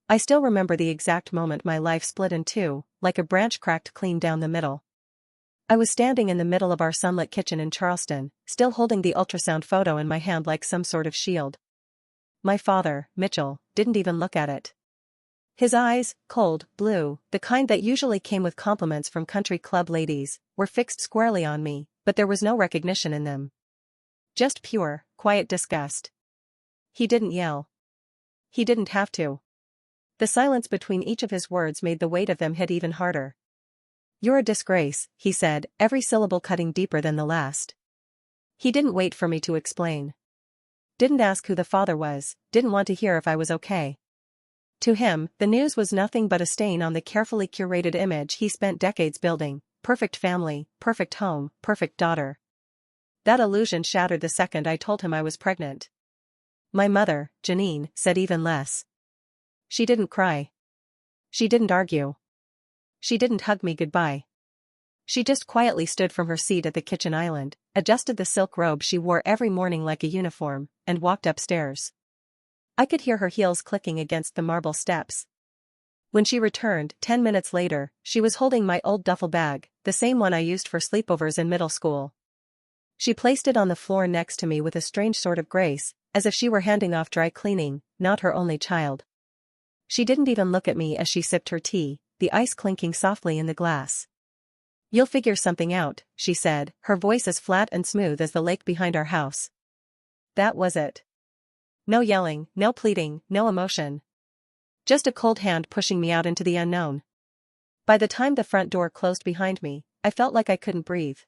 I still remember the exact moment my life split in two, like a branch cracked clean down the middle. I was standing in the middle of our sunlit kitchen in Charleston, still holding the ultrasound photo in my hand like some sort of shield. My father, Mitchell, didn't even look at it. His eyes, cold, blue, the kind that usually came with compliments from country club ladies, were fixed squarely on me, but there was no recognition in them. Just pure, quiet disgust. He didn't yell. He didn't have to. The silence between each of his words made the weight of them hit even harder. "You're a disgrace," he said, every syllable cutting deeper than the last. He didn't wait for me to explain. Didn't ask who the father was, didn't want to hear if I was okay. To him, the news was nothing but a stain on the carefully curated image he spent decades building: perfect family, perfect home, perfect daughter. That illusion shattered the second I told him I was pregnant. My mother, Janine, said even less. She didn't cry. She didn't argue. She didn't hug me goodbye. She just quietly stood from her seat at the kitchen island, adjusted the silk robe she wore every morning like a uniform, and walked upstairs. I could hear her heels clicking against the marble steps. When she returned, 10 minutes later, she was holding my old duffel bag, the same one I used for sleepovers in middle school. She placed it on the floor next to me with a strange sort of grace, as if she were handing off dry cleaning, not her only child. She didn't even look at me as she sipped her tea, the ice clinking softly in the glass. "You'll figure something out," she said, her voice as flat and smooth as the lake behind our house. That was it. No yelling, no pleading, no emotion. Just a cold hand pushing me out into the unknown. By the time the front door closed behind me, I felt like I couldn't breathe.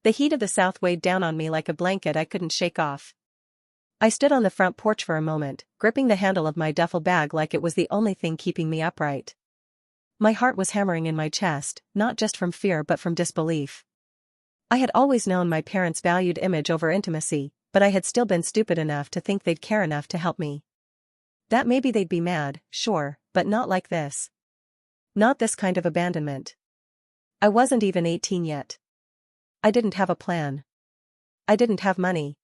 The heat of the South weighed down on me like a blanket I couldn't shake off. I stood on the front porch for a moment, gripping the handle of my duffel bag like it was the only thing keeping me upright. My heart was hammering in my chest, not just from fear but from disbelief. I had always known my parents valued image over intimacy, but I had still been stupid enough to think they'd care enough to help me. That maybe they'd be mad, sure, but not like this. Not this kind of abandonment. I wasn't even 18 yet. I didn't have a plan. I didn't have money.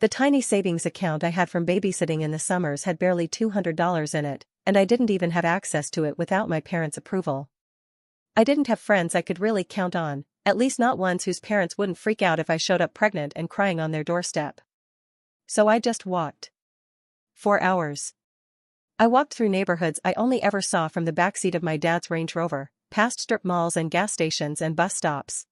The tiny savings account I had from babysitting in the summers had barely $200 in it, and I didn't even have access to it without my parents' approval. I didn't have friends I could really count on, at least not ones whose parents wouldn't freak out if I showed up pregnant and crying on their doorstep. So I just walked. 4 hours. I walked through neighborhoods I only ever saw from the backseat of my dad's Range Rover, past strip malls and gas stations and bus stops.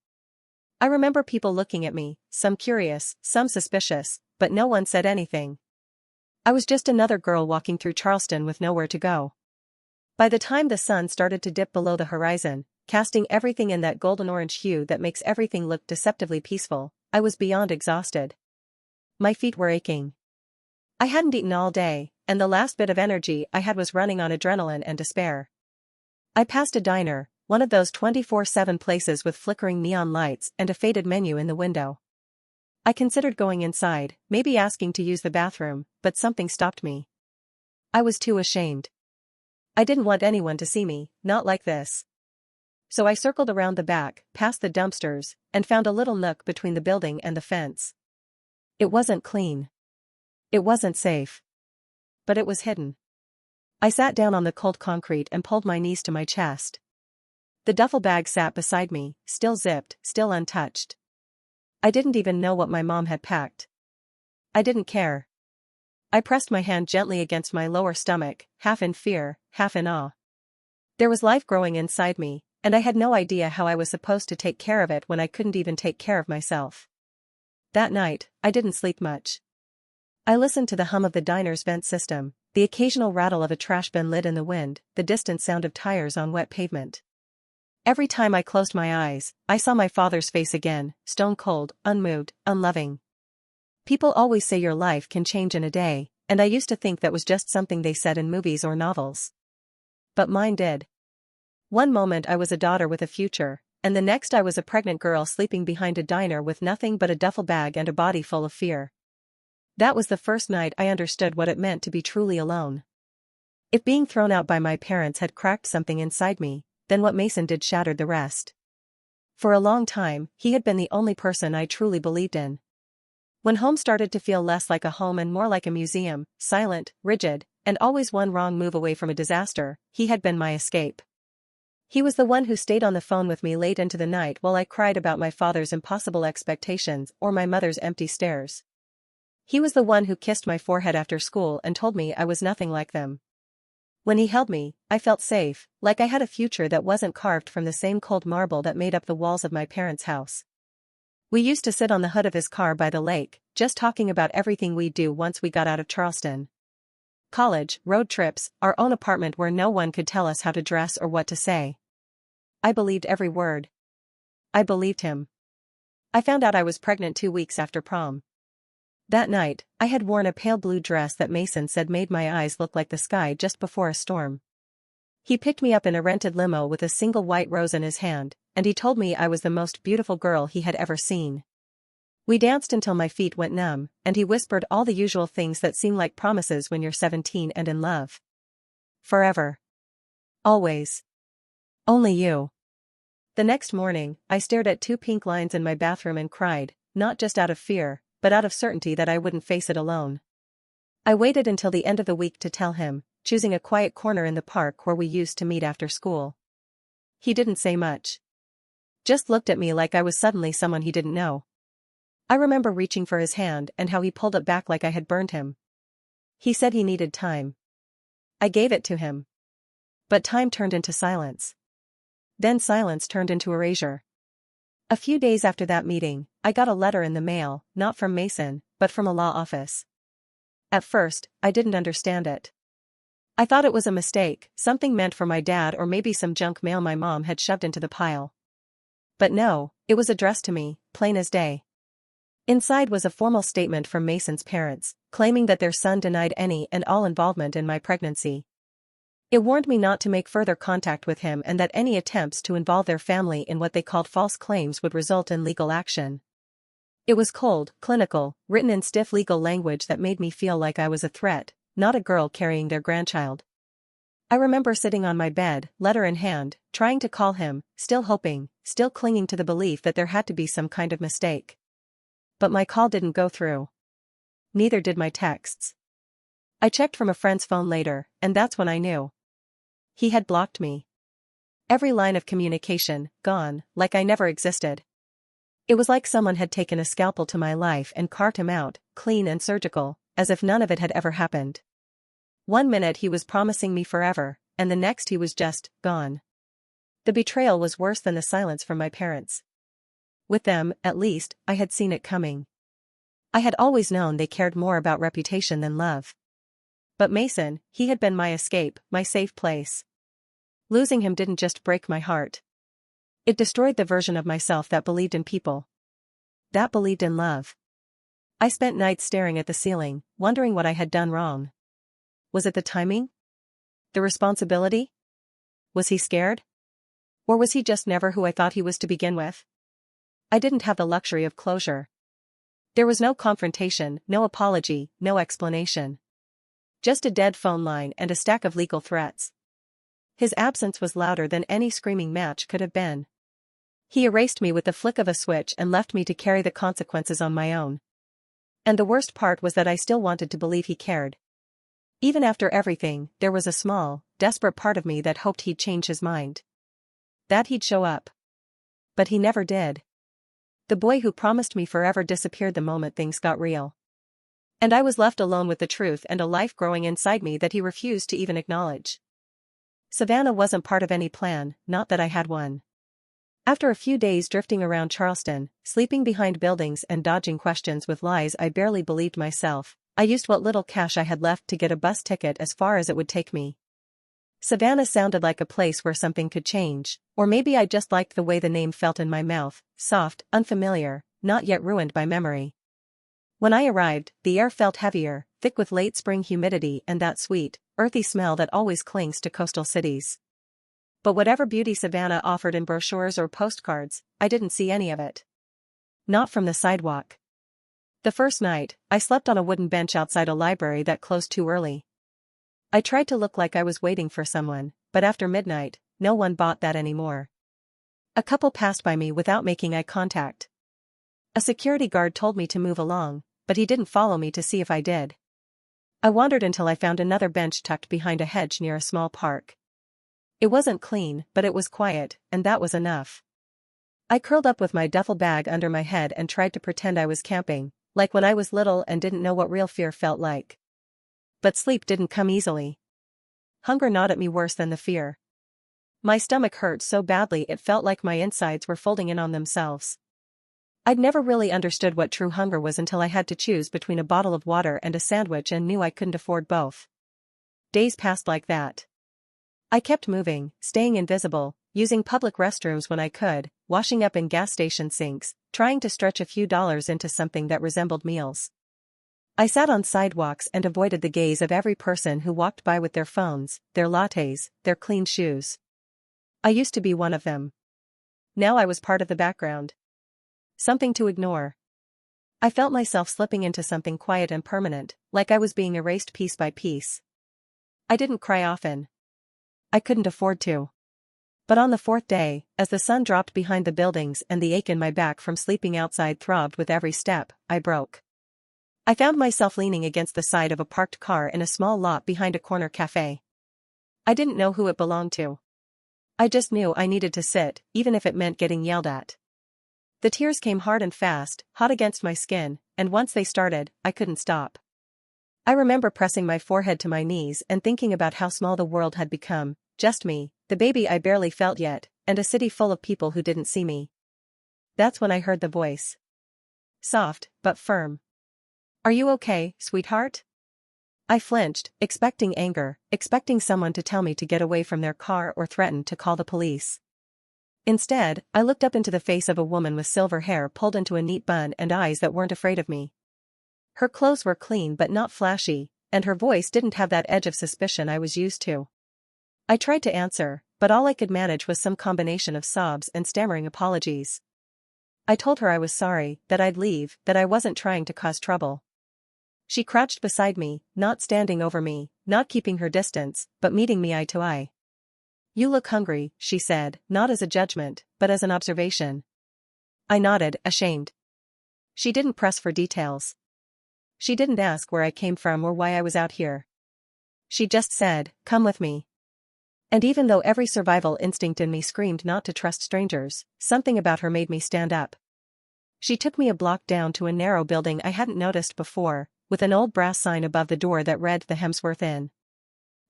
I remember people looking at me, some curious, some suspicious, but no one said anything. I was just another girl walking through Charleston with nowhere to go. By the time the sun started to dip below the horizon, casting everything in that golden-orange hue that makes everything look deceptively peaceful, I was beyond exhausted. My feet were aching. I hadn't eaten all day, and the last bit of energy I had was running on adrenaline and despair. I passed a diner, one of those 24/7 places with flickering neon lights and a faded menu in the window. I considered going inside, maybe asking to use the bathroom, but something stopped me. I was too ashamed. I didn't want anyone to see me, not like this. So I circled around the back, past the dumpsters, and found a little nook between the building and the fence. It wasn't clean. It wasn't safe. But it was hidden. I sat down on the cold concrete and pulled my knees to my chest. The duffel bag sat beside me, still zipped, still untouched. I didn't even know what my mom had packed. I didn't care. I pressed my hand gently against my lower stomach, half in fear, half in awe. There was life growing inside me, and I had no idea how I was supposed to take care of it when I couldn't even take care of myself. That night, I didn't sleep much. I listened to the hum of the diner's vent system, the occasional rattle of a trash bin lid in the wind, the distant sound of tires on wet pavement. Every time I closed my eyes, I saw my father's face again, stone cold, unmoved, unloving. People always say your life can change in a day, and I used to think that was just something they said in movies or novels. But mine did. One moment I was a daughter with a future, and the next I was a pregnant girl sleeping behind a diner with nothing but a duffel bag and a body full of fear. That was the first night I understood what it meant to be truly alone. If being thrown out by my parents had cracked something inside me, then what Mason did shattered the rest. For a long time, he had been the only person I truly believed in. When home started to feel less like a home and more like a museum, silent, rigid, and always one wrong move away from a disaster, he had been my escape. He was the one who stayed on the phone with me late into the night while I cried about my father's impossible expectations or my mother's empty stares. He was the one who kissed my forehead after school and told me I was nothing like them. When he held me, I felt safe, like I had a future that wasn't carved from the same cold marble that made up the walls of my parents' house. We used to sit on the hood of his car by the lake, just talking about everything we'd do once we got out of Charleston. College, road trips, our own apartment where no one could tell us how to dress or what to say. I believed every word. I believed him. I found out I was pregnant 2 weeks after prom. That night, I had worn a pale blue dress that Mason said made my eyes look like the sky just before a storm. He picked me up in a rented limo with a single white rose in his hand, and he told me I was the most beautiful girl he had ever seen. We danced until my feet went numb, and he whispered all the usual things that seem like promises when you're 17 and in love. Forever. Always. Only you. The next morning, I stared at 2 pink lines in my bathroom and cried, not just out of fear, but out of certainty that I wouldn't face it alone. I waited until the end of the week to tell him, choosing a quiet corner in the park where we used to meet after school. He didn't say much. Just looked at me like I was suddenly someone he didn't know. I remember reaching for his hand and how he pulled it back like I had burned him. He said he needed time. I gave it to him. But time turned into silence. Then silence turned into erasure. A few days after that meeting, I got a letter in the mail, not from Mason, but from a law office. At first, I didn't understand it. I thought it was a mistake, something meant for my dad or maybe some junk mail my mom had shoved into the pile. But no, it was addressed to me, plain as day. Inside was a formal statement from Mason's parents, claiming that their son denied any and all involvement in my pregnancy. It warned me not to make further contact with him and that any attempts to involve their family in what they called false claims would result in legal action. It was cold, clinical, written in stiff legal language that made me feel like I was a threat, not a girl carrying their grandchild. I remember sitting on my bed, letter in hand, trying to call him, still hoping, still clinging to the belief that there had to be some kind of mistake. But my call didn't go through. Neither did my texts. I checked from a friend's phone later, and that's when I knew. He had blocked me. Every line of communication, gone, like I never existed. It was like someone had taken a scalpel to my life and carved him out, clean and surgical, as if none of it had ever happened. One minute he was promising me forever, and the next he was just gone. The betrayal was worse than the silence from my parents. With them, at least, I had seen it coming. I had always known they cared more about reputation than love. But Mason, he had been my escape, my safe place. Losing him didn't just break my heart. It destroyed the version of myself that believed in people. That believed in love. I spent nights staring at the ceiling, wondering what I had done wrong. Was it the timing? The responsibility? Was he scared? Or was he just never who I thought he was to begin with? I didn't have the luxury of closure. There was no confrontation, no apology, no explanation. Just a dead phone line and a stack of legal threats. His absence was louder than any screaming match could have been. He erased me with the flick of a switch and left me to carry the consequences on my own. And the worst part was that I still wanted to believe he cared. Even after everything, there was a small, desperate part of me that hoped he'd change his mind. That he'd show up. But he never did. The boy who promised me forever disappeared the moment things got real. And I was left alone with the truth and a life growing inside me that he refused to even acknowledge. Savannah wasn't part of any plan, not that I had one. After a few days drifting around Charleston, sleeping behind buildings and dodging questions with lies I barely believed myself, I used what little cash I had left to get a bus ticket as far as it would take me. Savannah sounded like a place where something could change, or maybe I just liked the way the name felt in my mouth, soft, unfamiliar, not yet ruined by memory. When I arrived, the air felt heavier, thick with late spring humidity and that sweet, earthy smell that always clings to coastal cities. But whatever beauty Savannah offered in brochures or postcards, I didn't see any of it. Not from the sidewalk. The first night, I slept on a wooden bench outside a library that closed too early. I tried to look like I was waiting for someone, but after midnight, no one bought that anymore. A couple passed by me without making eye contact. A security guard told me to move along, but he didn't follow me to see if I did. I wandered until I found another bench tucked behind a hedge near a small park. It wasn't clean, but it was quiet, and that was enough. I curled up with my duffel bag under my head and tried to pretend I was camping, like when I was little and didn't know what real fear felt like. But sleep didn't come easily. Hunger gnawed at me worse than the fear. My stomach hurt so badly it felt like my insides were folding in on themselves. I'd never really understood what true hunger was until I had to choose between a bottle of water and a sandwich and knew I couldn't afford both. Days passed like that. I kept moving, staying invisible, using public restrooms when I could, washing up in gas station sinks, trying to stretch a few dollars into something that resembled meals. I sat on sidewalks and avoided the gaze of every person who walked by with their phones, their lattes, their clean shoes. I used to be one of them. Now I was part of the background. Something to ignore. I felt myself slipping into something quiet and permanent, like I was being erased piece by piece. I didn't cry often. I couldn't afford to. But on the fourth day, as the sun dropped behind the buildings and the ache in my back from sleeping outside throbbed with every step, I broke. I found myself leaning against the side of a parked car in a small lot behind a corner cafe. I didn't know who it belonged to. I just knew I needed to sit, even if it meant getting yelled at. The tears came hard and fast, hot against my skin, and once they started, I couldn't stop. I remember pressing my forehead to my knees and thinking about how small the world had become, just me, the baby I barely felt yet, and a city full of people who didn't see me. That's when I heard the voice. Soft, but firm. "Are you okay, sweetheart?" I flinched, expecting anger, expecting someone to tell me to get away from their car or threaten to call the police. Instead, I looked up into the face of a woman with silver hair pulled into a neat bun and eyes that weren't afraid of me. Her clothes were clean but not flashy, and her voice didn't have that edge of suspicion I was used to. I tried to answer, but all I could manage was some combination of sobs and stammering apologies. I told her I was sorry, that I'd leave, that I wasn't trying to cause trouble. She crouched beside me, not standing over me, not keeping her distance, but meeting me eye to eye. "You look hungry," she said, not as a judgment, but as an observation. I nodded, ashamed. She didn't press for details. She didn't ask where I came from or why I was out here. She just said, "Come with me." And even though every survival instinct in me screamed not to trust strangers, something about her made me stand up. She took me a block down to a narrow building I hadn't noticed before, with an old brass sign above the door that read the Hemsworth Inn.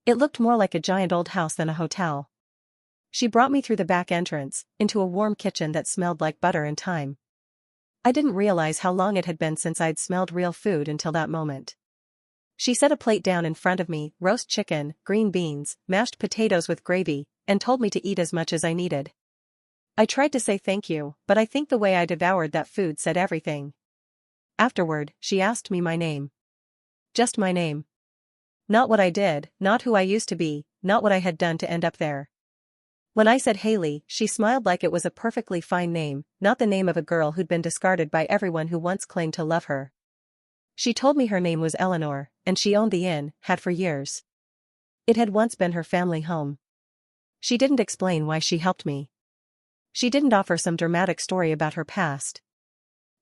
It looked more like a giant old house than a hotel. She brought me through the back entrance, into a warm kitchen that smelled like butter and thyme. I didn't realize how long it had been since I'd smelled real food until that moment. She set a plate down in front of me, roast chicken, green beans, mashed potatoes with gravy, and told me to eat as much as I needed. I tried to say thank you, but I think the way I devoured that food said everything. Afterward, she asked me my name. Just my name. Not what I did, not who I used to be, not what I had done to end up there. When I said Haley, she smiled like it was a perfectly fine name, not the name of a girl who'd been discarded by everyone who once claimed to love her. She told me her name was Eleanor, and she owned the inn, had for years. It had once been her family home. She didn't explain why she helped me. She didn't offer some dramatic story about her past.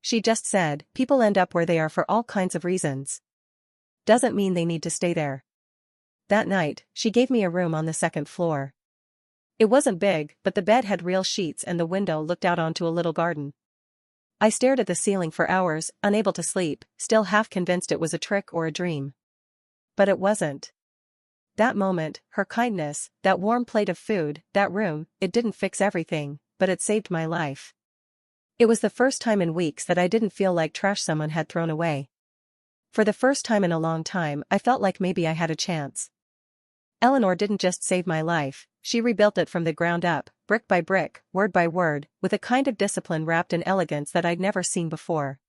She just said, people end up where they are for all kinds of reasons. Doesn't mean they need to stay there. That night, she gave me a room on the second floor. It wasn't big, but the bed had real sheets and the window looked out onto a little garden. I stared at the ceiling for hours, unable to sleep, still half convinced it was a trick or a dream. But it wasn't. That moment, her kindness, that warm plate of food, that room, it didn't fix everything, but it saved my life. It was the first time in weeks that I didn't feel like trash someone had thrown away. For the first time in a long time, I felt like maybe I had a chance. Eleanor didn't just save my life, she rebuilt it from the ground up, brick by brick, word by word, with a kind of discipline wrapped in elegance that I'd never seen before.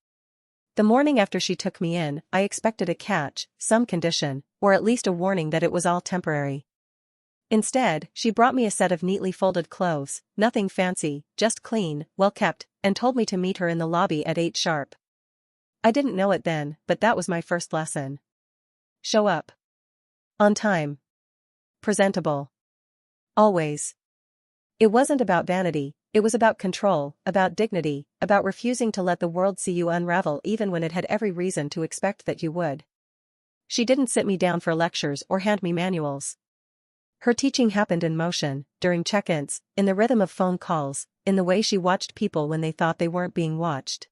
The morning after she took me in, I expected a catch, some condition, or at least a warning that it was all temporary. Instead, she brought me a set of neatly folded clothes, nothing fancy, just clean, well-kept, and told me to meet her in the lobby at 8 sharp. I didn't know it then, but that was my first lesson. Show up. On time. Presentable. Always. It wasn't about vanity, it was about control, about dignity, about refusing to let the world see you unravel even when it had every reason to expect that you would. She didn't sit me down for lectures or hand me manuals. Her teaching happened in motion, during check-ins, in the rhythm of phone calls, in the way she watched people when they thought they weren't being watched.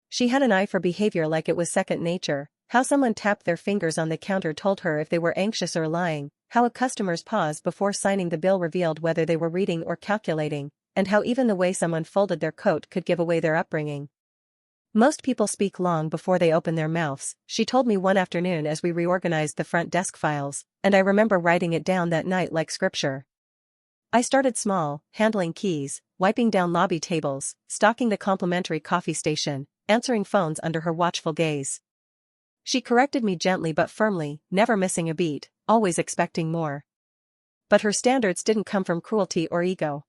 She had an eye for behavior like it was second nature, how someone tapped their fingers on the counter told her if they were anxious or lying, how a customer's pause before signing the bill revealed whether they were reading or calculating, and how even the way someone folded their coat could give away their upbringing. Most people speak long before they open their mouths, she told me one afternoon as we reorganized the front desk files, and I remember writing it down that night like scripture. I started small, handling keys, wiping down lobby tables, stocking the complimentary coffee station, answering phones under her watchful gaze. She corrected me gently but firmly, never missing a beat, always expecting more. But her standards didn't come from cruelty or ego.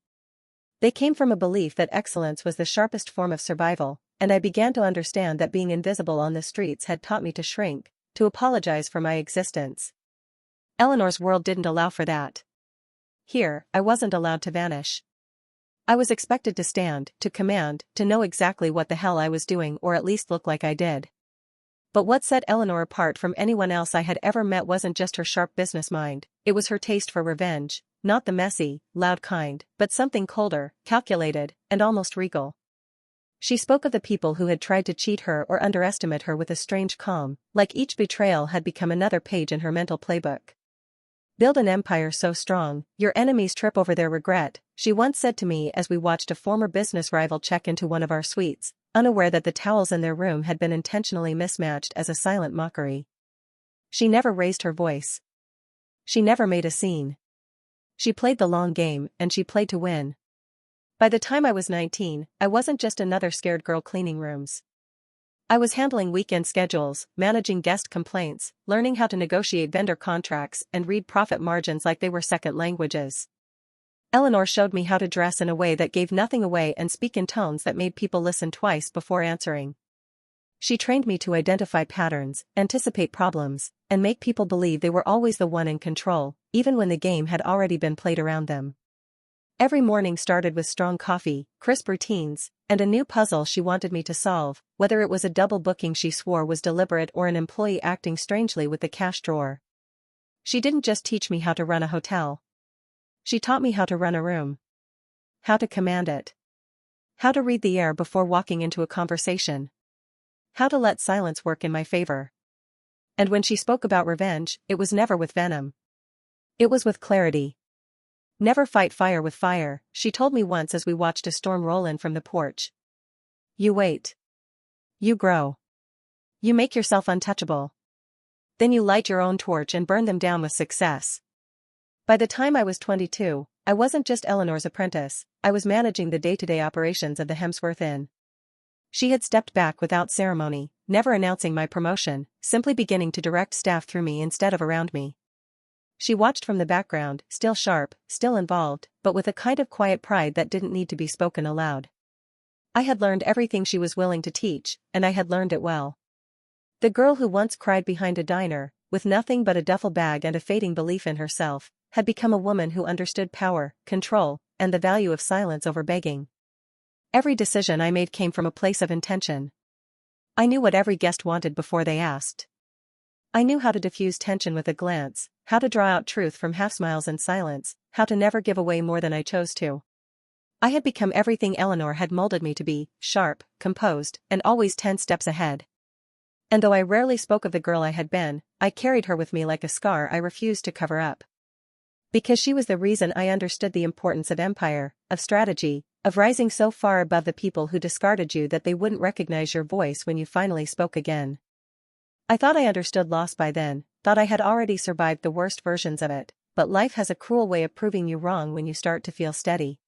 They came from a belief that excellence was the sharpest form of survival, and I began to understand that being invisible on the streets had taught me to shrink, to apologize for my existence. Eleanor's world didn't allow for that. Here, I wasn't allowed to vanish. I was expected to stand, to command, to know exactly what the hell I was doing or at least look like I did. But what set Eleanor apart from anyone else I had ever met wasn't just her sharp business mind, it was her taste for revenge, not the messy, loud kind, but something colder, calculated, and almost regal. She spoke of the people who had tried to cheat her or underestimate her with a strange calm, like each betrayal had become another page in her mental playbook. Build an empire so strong, your enemies trip over their regret, she once said to me as we watched a former business rival check into one of our suites, unaware that the towels in their room had been intentionally mismatched as a silent mockery. She never raised her voice. She never made a scene. She played the long game, and she played to win. By the time I was 19, I wasn't just another scared girl cleaning rooms. I was handling weekend schedules, managing guest complaints, learning how to negotiate vendor contracts and read profit margins like they were second languages. Eleanor showed me how to dress in a way that gave nothing away and speak in tones that made people listen twice before answering. She trained me to identify patterns, anticipate problems, and make people believe they were always the one in control, even when the game had already been played around them. Every morning started with strong coffee, crisp routines, and a new puzzle she wanted me to solve, whether it was a double booking she swore was deliberate or an employee acting strangely with the cash drawer. She didn't just teach me how to run a hotel. She taught me how to run a room. How to command it. How to read the air before walking into a conversation. How to let silence work in my favor. And when she spoke about revenge, it was never with venom. It was with clarity. Never fight fire with fire, she told me once as we watched a storm roll in from the porch. You wait. You grow. You make yourself untouchable. Then you light your own torch and burn them down with success. By the time I was 22, I wasn't just Eleanor's apprentice, I was managing the day-to-day operations of the Hemsworth Inn. She had stepped back without ceremony, never announcing my promotion, simply beginning to direct staff through me instead of around me. She watched from the background, still sharp, still involved, but with a kind of quiet pride that didn't need to be spoken aloud. I had learned everything she was willing to teach, and I had learned it well. The girl who once cried behind a diner, with nothing but a duffel bag and a fading belief in herself, had become a woman who understood power, control, and the value of silence over begging. Every decision I made came from a place of intention. I knew what every guest wanted before they asked. I knew how to diffuse tension with a glance, how to draw out truth from half-smiles and silence, how to never give away more than I chose to. I had become everything Eleanor had molded me to be, sharp, composed, and always 10 steps ahead. And though I rarely spoke of the girl I had been, I carried her with me like a scar I refused to cover up. Because she was the reason I understood the importance of empire, of strategy, of rising so far above the people who discarded you that they wouldn't recognize your voice when you finally spoke again. I thought I understood loss by then, thought I had already survived the worst versions of it, but life has a cruel way of proving you wrong when you start to feel steady.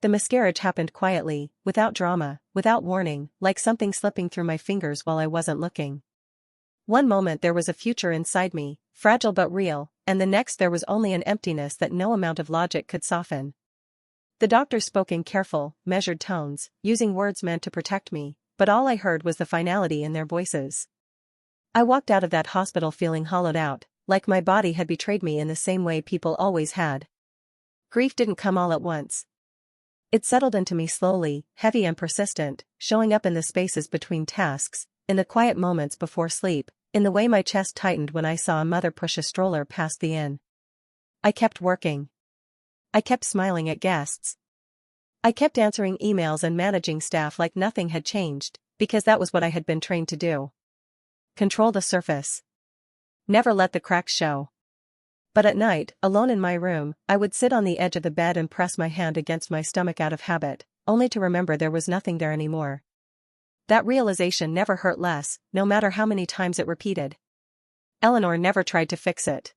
The miscarriage happened quietly, without drama, without warning, like something slipping through my fingers while I wasn't looking. One moment there was a future inside me, fragile but real, and the next there was only an emptiness that no amount of logic could soften. The doctors spoke in careful, measured tones, using words meant to protect me, but all I heard was the finality in their voices. I walked out of that hospital feeling hollowed out, like my body had betrayed me in the same way people always had. Grief didn't come all at once. It settled into me slowly, heavy and persistent, showing up in the spaces between tasks, in the quiet moments before sleep, in the way my chest tightened when I saw a mother push a stroller past the inn. I kept working. I kept smiling at guests. I kept answering emails and managing staff like nothing had changed, because that was what I had been trained to do. Control the surface. Never let the cracks show. But at night, alone in my room, I would sit on the edge of the bed and press my hand against my stomach out of habit, only to remember there was nothing there anymore. That realization never hurt less, no matter how many times it repeated. Eleanor never tried to fix it.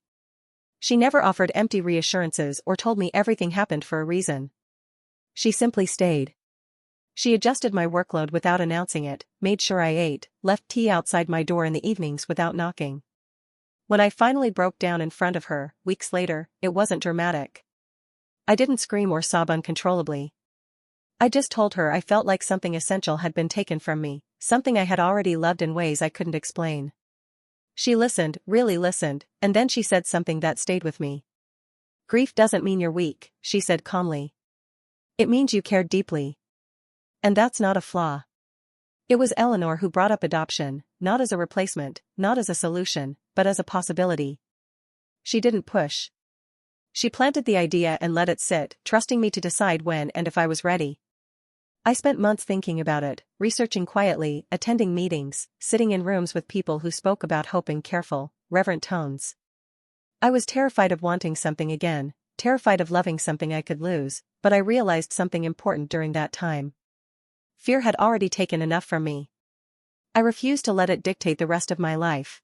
She never offered empty reassurances or told me everything happened for a reason. She simply stayed. She adjusted my workload without announcing it, made sure I ate, left tea outside my door in the evenings without knocking. When I finally broke down in front of her, weeks later, it wasn't dramatic. I didn't scream or sob uncontrollably. I just told her I felt like something essential had been taken from me, something I had already loved in ways I couldn't explain. She listened, really listened, and then she said something that stayed with me. "Grief doesn't mean you're weak," she said calmly. "It means you cared deeply. And that's not a flaw." It was Eleanor who brought up adoption, not as a replacement, not as a solution, but as a possibility. She didn't push. She planted the idea and let it sit, trusting me to decide when and if I was ready. I spent months thinking about it, researching quietly, attending meetings, sitting in rooms with people who spoke about hope in careful, reverent tones. I was terrified of wanting something again, terrified of loving something I could lose, but I realized something important during that time. Fear had already taken enough from me. I refused to let it dictate the rest of my life.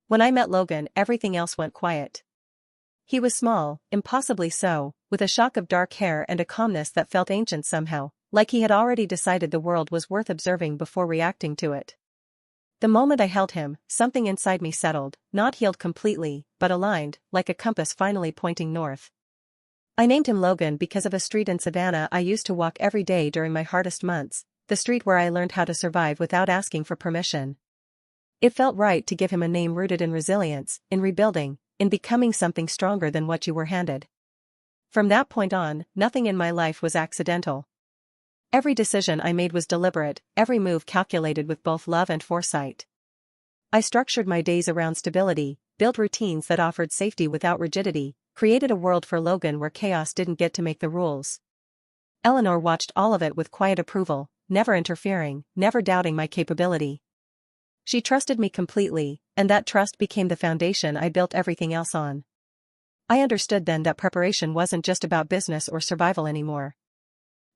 When I met Logan, everything else went quiet. He was small, impossibly so, with a shock of dark hair and a calmness that felt ancient somehow, like he had already decided the world was worth observing before reacting to it. The moment I held him, something inside me settled, not healed completely, but aligned, like a compass finally pointing north. I named him Logan because of a street in Savannah I used to walk every day during my hardest months, the street where I learned how to survive without asking for permission. It felt right to give him a name rooted in resilience, in rebuilding, in becoming something stronger than what you were handed. From that point on, nothing in my life was accidental. Every decision I made was deliberate, every move calculated with both love and foresight. I structured my days around stability, built routines that offered safety without rigidity, created a world for Logan where chaos didn't get to make the rules. Eleanor watched all of it with quiet approval, never interfering, never doubting my capability. She trusted me completely, and that trust became the foundation I built everything else on. I understood then that preparation wasn't just about business or survival anymore.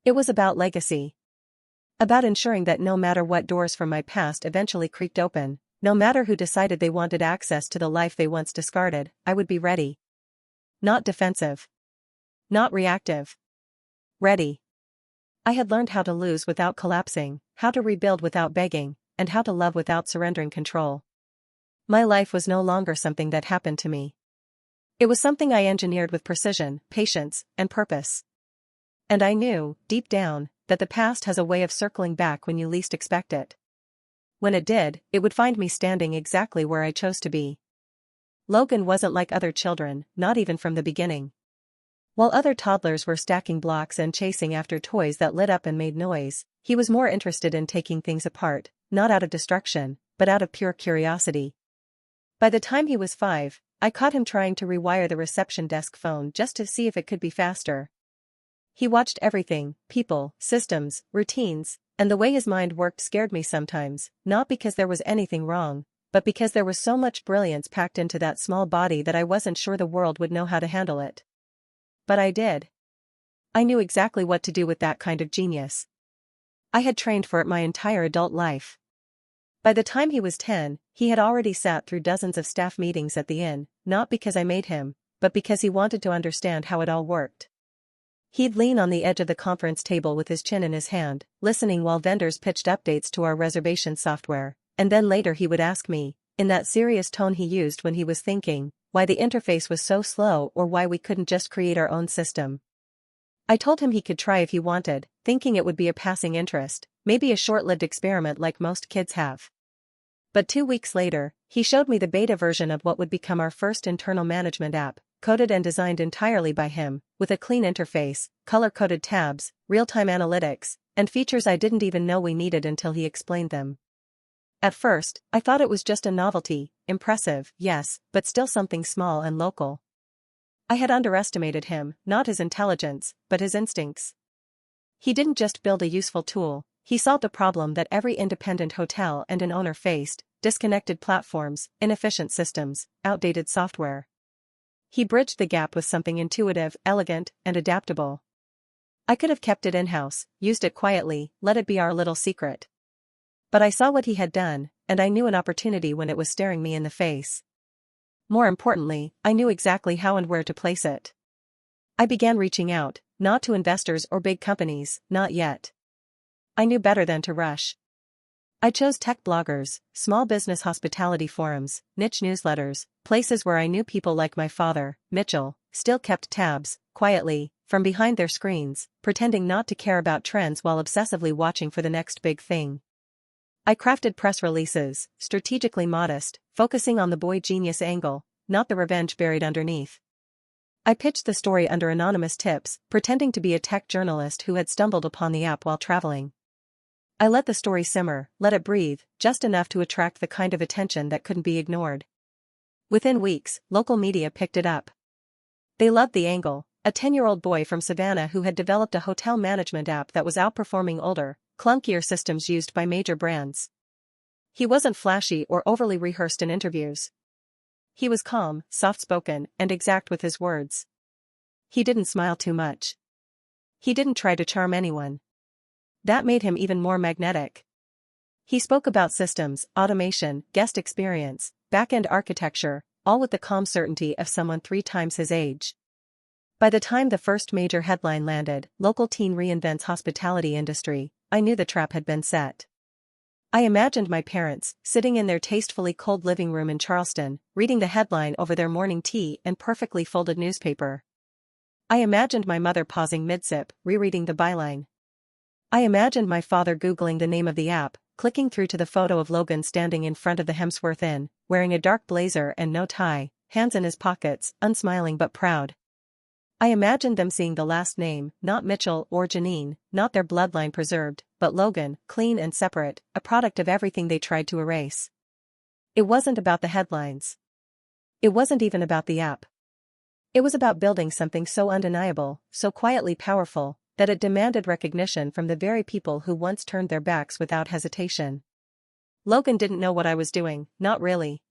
It was about legacy. About ensuring that no matter what doors from my past eventually creaked open, no matter who decided they wanted access to the life they once discarded, I would be ready. Not defensive. Not reactive. Ready. I had learned how to lose without collapsing, how to rebuild without begging, and how to love without surrendering control. My life was no longer something that happened to me. It was something I engineered with precision, patience, and purpose. And I knew, deep down, that the past has a way of circling back when you least expect it. When it did, it would find me standing exactly where I chose to be. Logan wasn't like other children, not even from the beginning. While other toddlers were stacking blocks and chasing after toys that lit up and made noise, he was more interested in taking things apart, not out of destruction, but out of pure curiosity. By the time he was 5, I caught him trying to rewire the reception desk phone just to see if it could be faster. He watched everything, people, systems, routines, and the way his mind worked scared me sometimes, not because there was anything wrong, but because there was so much brilliance packed into that small body that I wasn't sure the world would know how to handle it. But I did. I knew exactly what to do with that kind of genius. I had trained for it my entire adult life. By the time he was 10, he had already sat through dozens of staff meetings at the inn, not because I made him, but because he wanted to understand how it all worked. He'd lean on the edge of the conference table with his chin in his hand, listening while vendors pitched updates to our reservation software, and then later he would ask me, in that serious tone he used when he was thinking, why the interface was so slow or why we couldn't just create our own system. I told him he could try if he wanted, thinking it would be a passing interest, maybe a short-lived experiment like most kids have. But 2 weeks later, he showed me the beta version of what would become our first internal management app, coded and designed entirely by him, with a clean interface, color-coded tabs, real-time analytics, and features I didn't even know we needed until he explained them. At first, I thought it was just a novelty, impressive, yes, but still something small and local. I had underestimated him, not his intelligence, but his instincts. He didn't just build a useful tool, he solved a problem that every independent hotel and an owner faced: disconnected platforms, inefficient systems, outdated software. He bridged the gap with something intuitive, elegant, and adaptable. I could have kept it in-house, used it quietly, let it be our little secret. But I saw what he had done, and I knew an opportunity when it was staring me in the face. More importantly, I knew exactly how and where to place it. I began reaching out, not to investors or big companies, not yet. I knew better than to rush. I chose tech bloggers, small business hospitality forums, niche newsletters, places where I knew people like my father, Mitchell, still kept tabs, quietly, from behind their screens, pretending not to care about trends while obsessively watching for the next big thing. I crafted press releases, strategically modest, focusing on the boy genius angle, not the revenge buried underneath. I pitched the story under anonymous tips, pretending to be a tech journalist who had stumbled upon the app while traveling. I let the story simmer, let it breathe, just enough to attract the kind of attention that couldn't be ignored. Within weeks, local media picked it up. They loved the angle: a 10-year-old boy from Savannah who had developed a hotel management app that was outperforming older, clunkier systems used by major brands. He wasn't flashy or overly rehearsed in interviews. He was calm, soft-spoken, and exact with his words. He didn't smile too much. He didn't try to charm anyone. That made him even more magnetic. He spoke about systems, automation, guest experience, back-end architecture, all with the calm certainty of someone 3 times his age. By the time the first major headline landed, "Local teen reinvents hospitality industry," I knew the trap had been set. I imagined my parents, sitting in their tastefully cold living room in Charleston, reading the headline over their morning tea and perfectly folded newspaper. I imagined my mother pausing mid-sip, rereading the byline. I imagined my father Googling the name of the app, clicking through to the photo of Logan standing in front of the Hemsworth Inn, wearing a dark blazer and no tie, hands in his pockets, unsmiling but proud. I imagined them seeing the last name, not Mitchell or Janine, not their bloodline preserved, but Logan, clean and separate, a product of everything they tried to erase. It wasn't about the headlines. It wasn't even about the app. It was about building something so undeniable, so quietly powerful, that it demanded recognition from the very people who once turned their backs without hesitation. Logan didn't know what I was doing, not really.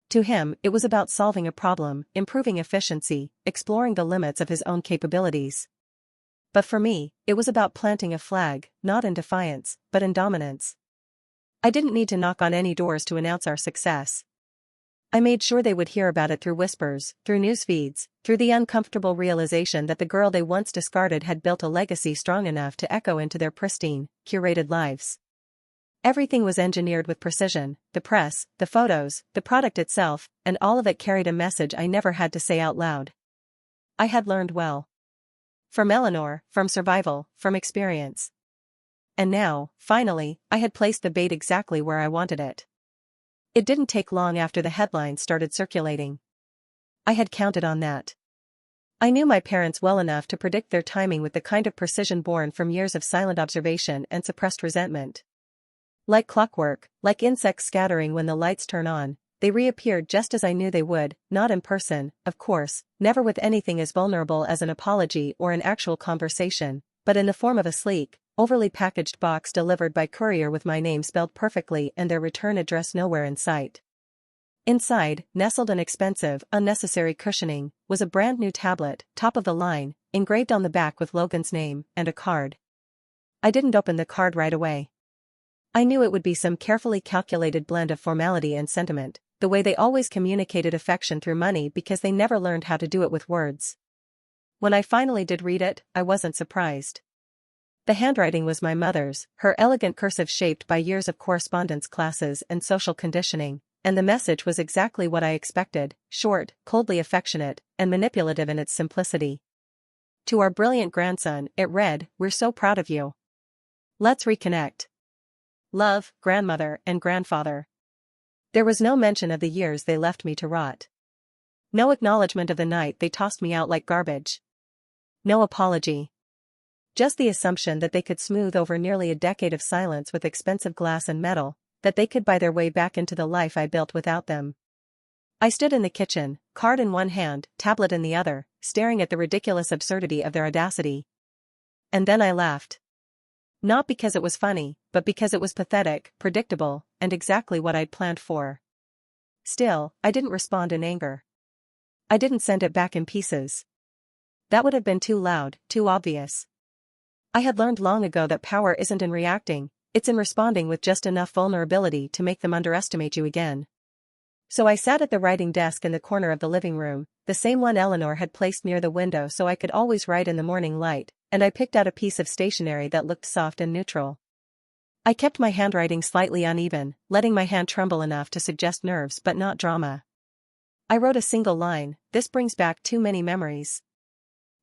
To him, it was about solving a problem, improving efficiency, exploring the limits of his own capabilities. But for me, it was about planting a flag, not in defiance, but in dominance. I didn't need to knock on any doors to announce our success. I made sure they would hear about it through whispers, through news feeds, through the uncomfortable realization that the girl they once discarded had built a legacy strong enough to echo into their pristine, curated lives. Everything was engineered with precision: the press, the photos, the product itself, and all of it carried a message I never had to say out loud. I had learned well. From Eleanor, from survival, from experience. And now, finally, I had placed the bait exactly where I wanted it. It didn't take long after the headlines started circulating. I had counted on that. I knew my parents well enough to predict their timing with the kind of precision born from years of silent observation and suppressed resentment. Like clockwork, like insects scattering when the lights turn on, they reappeared just as I knew they would, not in person, of course, never with anything as vulnerable as an apology or an actual conversation, but in the form of a sleek, overly packaged box delivered by courier with my name spelled perfectly and their return address nowhere in sight. Inside, nestled in expensive, unnecessary cushioning, was a brand new tablet, top of the line, engraved on the back with Logan's name, and a card. I didn't open the card right away. I knew it would be some carefully calculated blend of formality and sentiment, the way they always communicated affection through money because they never learned how to do it with words. When I finally did read it, I wasn't surprised. The handwriting was my mother's, her elegant cursive shaped by years of correspondence classes and social conditioning, and the message was exactly what I expected: short, coldly affectionate, and manipulative in its simplicity. To our brilliant grandson, it read, "We're so proud of you. Let's reconnect. Love, grandmother and grandfather." There was no mention of the years they left me to rot. No acknowledgement of the night they tossed me out like garbage. No apology. Just the assumption that they could smooth over nearly a decade of silence with expensive glass and metal, that they could buy their way back into the life I built without them. I stood in the kitchen, card in one hand, tablet in the other, staring at the ridiculous absurdity of their audacity. And then I laughed. Not because it was funny, but because it was pathetic, predictable, and exactly what I'd planned for. Still, I didn't respond in anger. I didn't send it back in pieces. That would have been too loud, too obvious. I had learned long ago that power isn't in reacting, it's in responding with just enough vulnerability to make them underestimate you again. So I sat at the writing desk in the corner of the living room, the same one Eleanor had placed near the window so I could always write in the morning light, and I picked out a piece of stationery that looked soft and neutral. I kept my handwriting slightly uneven, letting my hand tremble enough to suggest nerves but not drama. I wrote a single line, "This brings back too many memories."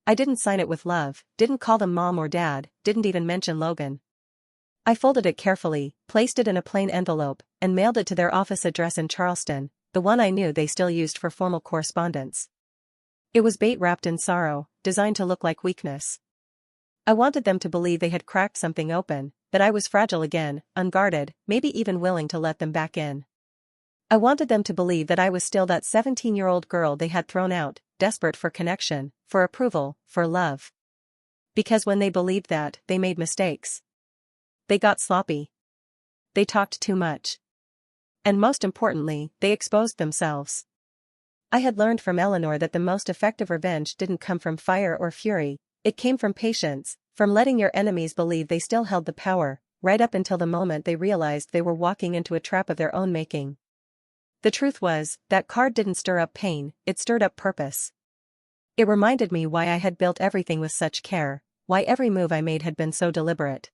I didn't sign it with love, didn't call them mom or dad, didn't even mention Logan. I folded it carefully, placed it in a plain envelope, and mailed it to their office address in Charleston, the one I knew they still used for formal correspondence. It was bait wrapped in sorrow, designed to look like weakness. I wanted them to believe they had cracked something open, that I was fragile again, unguarded, maybe even willing to let them back in. I wanted them to believe that I was still that 17-year-old girl they had thrown out, desperate for connection, for approval, for love. Because when they believed that, they made mistakes. They got sloppy. They talked too much. And most importantly, they exposed themselves. I had learned from Eleanor that the most effective revenge didn't come from fire or fury, it came from patience, from letting your enemies believe they still held the power, right up until the moment they realized they were walking into a trap of their own making. The truth was, that card didn't stir up pain, it stirred up purpose. It reminded me why I had built everything with such care, why every move I made had been so deliberate.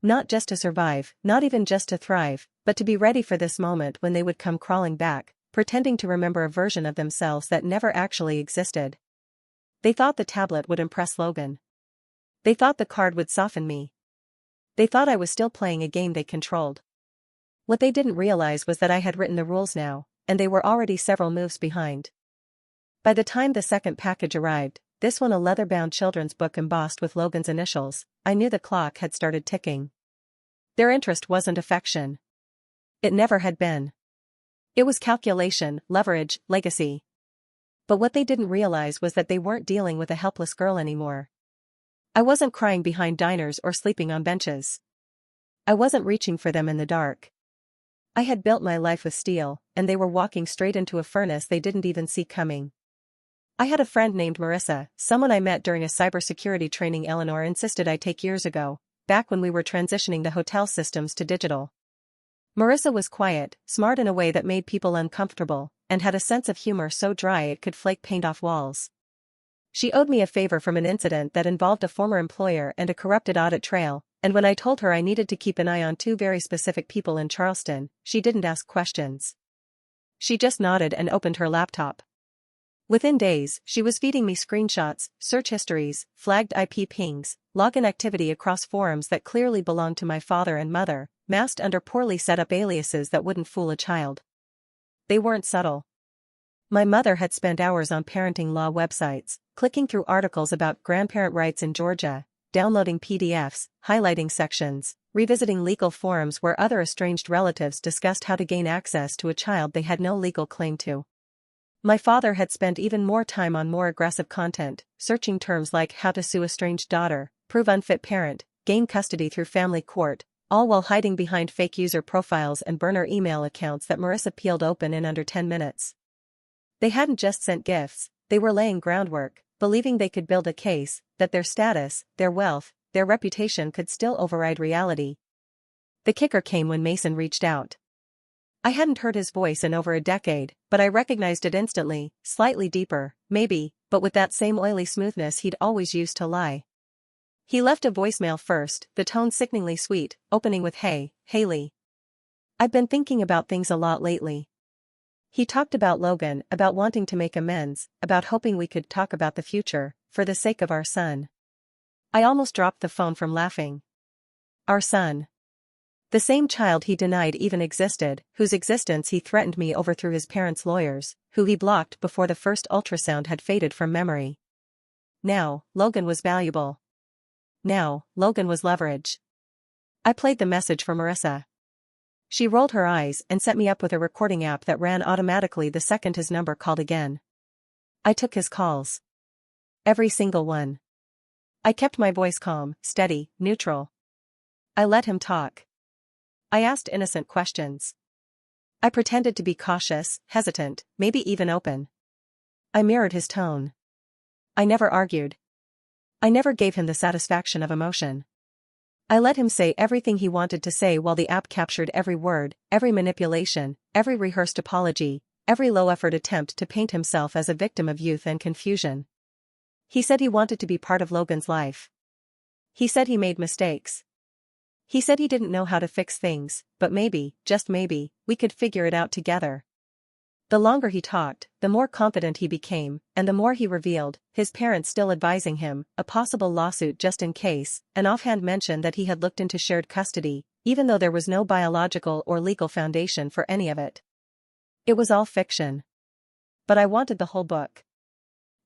Not just to survive, not even just to thrive, but to be ready for this moment when they would come crawling back, pretending to remember a version of themselves that never actually existed. They thought the tablet would impress Logan. They thought the card would soften me. They thought I was still playing a game they controlled. What they didn't realize was that I had written the rules now, and they were already several moves behind. By the time the second package arrived, this one a leather-bound children's book embossed with Logan's initials, I knew the clock had started ticking. Their interest wasn't affection. It never had been. It was calculation, leverage, legacy. But what they didn't realize was that they weren't dealing with a helpless girl anymore. I wasn't crying behind diners or sleeping on benches. I wasn't reaching for them in the dark. I had built my life with steel, and they were walking straight into a furnace they didn't even see coming. I had a friend named Marissa, someone I met during a cybersecurity training Eleanor insisted I take years ago, back when we were transitioning the hotel systems to digital. Marissa was quiet, smart in a way that made people uncomfortable, and had a sense of humor so dry it could flake paint off walls. She owed me a favor from an incident that involved a former employer and a corrupted audit trail, and when I told her I needed to keep an eye on two very specific people in Charleston, she didn't ask questions. She just nodded and opened her laptop. Within days, she was feeding me screenshots, search histories, flagged IP pings, login activity across forums that clearly belonged to my father and mother, masked under poorly set up aliases that wouldn't fool a child. They weren't subtle. My mother had spent hours on parenting law websites, clicking through articles about grandparent rights in Georgia, downloading PDFs, highlighting sections, revisiting legal forums where other estranged relatives discussed how to gain access to a child they had no legal claim to. My father had spent even more time on more aggressive content, searching terms like how to sue estranged daughter, prove unfit parent, gain custody through family court, all while hiding behind fake user profiles and burner email accounts that Marissa peeled open in under 10 minutes. They hadn't just sent gifts, they were laying groundwork, believing they could build a case, that their status, their wealth, their reputation could still override reality. The kicker came when Mason reached out. I hadn't heard his voice in over a decade, but I recognized it instantly, slightly deeper, maybe, but with that same oily smoothness he'd always used to lie. He left a voicemail first, the tone sickeningly sweet, opening with "Hey, Haley. I've been thinking about things a lot lately." He talked about Logan, about wanting to make amends, about hoping we could talk about the future, for the sake of our son. I almost dropped the phone from laughing. Our son. The same child he denied even existed, whose existence he threatened me over through his parents' lawyers, who he blocked before the first ultrasound had faded from memory. Now, Logan was valuable. Now, Logan was leverage. I played the message for Marissa. She rolled her eyes and set me up with a recording app that ran automatically the second his number called again. I took his calls. Every single one. I kept my voice calm, steady, neutral. I let him talk. I asked innocent questions. I pretended to be cautious, hesitant, maybe even open. I mirrored his tone. I never argued. I never gave him the satisfaction of emotion. I let him say everything he wanted to say while the app captured every word, every manipulation, every rehearsed apology, every low-effort attempt to paint himself as a victim of youth and confusion. He said he wanted to be part of Logan's life. He said he made mistakes. He said he didn't know how to fix things, but maybe, just maybe, we could figure it out together. The longer he talked, the more confident he became, and the more he revealed, his parents still advising him, a possible lawsuit just in case, an offhand mention that he had looked into shared custody, even though there was no biological or legal foundation for any of it. It was all fiction. But I wanted the whole book.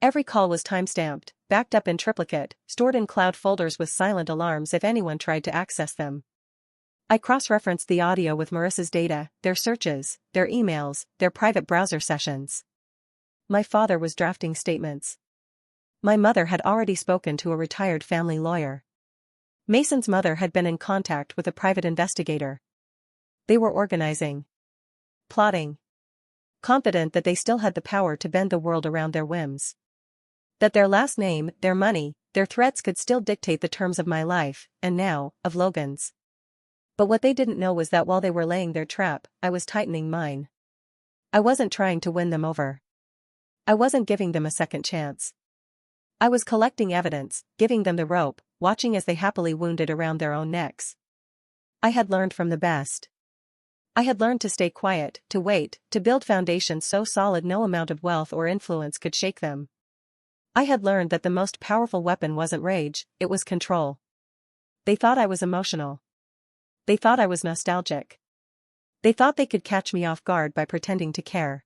Every call was timestamped, backed up in triplicate, stored in cloud folders with silent alarms if anyone tried to access them. I cross-referenced the audio with Marissa's data, their searches, their emails, their private browser sessions. My father was drafting statements. My mother had already spoken to a retired family lawyer. Mason's mother had been in contact with a private investigator. They were organizing. Plotting. Confident that they still had the power to bend the world around their whims. That their last name, their money, their threats could still dictate the terms of my life, and now, of Logan's. But what they didn't know was that while they were laying their trap, I was tightening mine. I wasn't trying to win them over. I wasn't giving them a second chance. I was collecting evidence, giving them the rope, watching as they happily wounded around their own necks. I had learned from the best. I had learned to stay quiet, to wait, to build foundations so solid no amount of wealth or influence could shake them. I had learned that the most powerful weapon wasn't rage, it was control. They thought I was emotional. They thought I was nostalgic. They thought they could catch me off guard by pretending to care.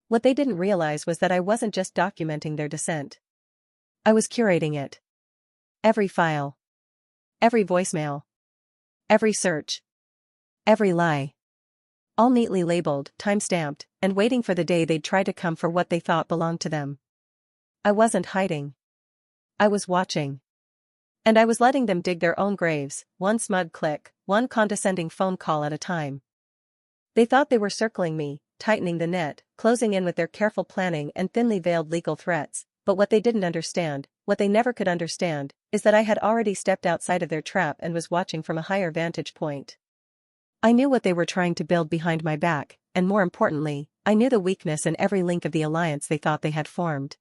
What they didn't realize was that I wasn't just documenting their descent. I was curating it. Every file. Every voicemail. Every search. Every lie. All neatly labeled, time-stamped, and waiting for the day they'd try to come for what they thought belonged to them. I wasn't hiding. I was watching. And I was letting them dig their own graves, one smug click, one condescending phone call at a time. They thought they were circling me, tightening the net, closing in with their careful planning and thinly veiled legal threats, but what they didn't understand, what they never could understand, is that I had already stepped outside of their trap and was watching from a higher vantage point. I knew what they were trying to build behind my back, and more importantly, I knew the weakness in every link of the alliance they thought they had formed.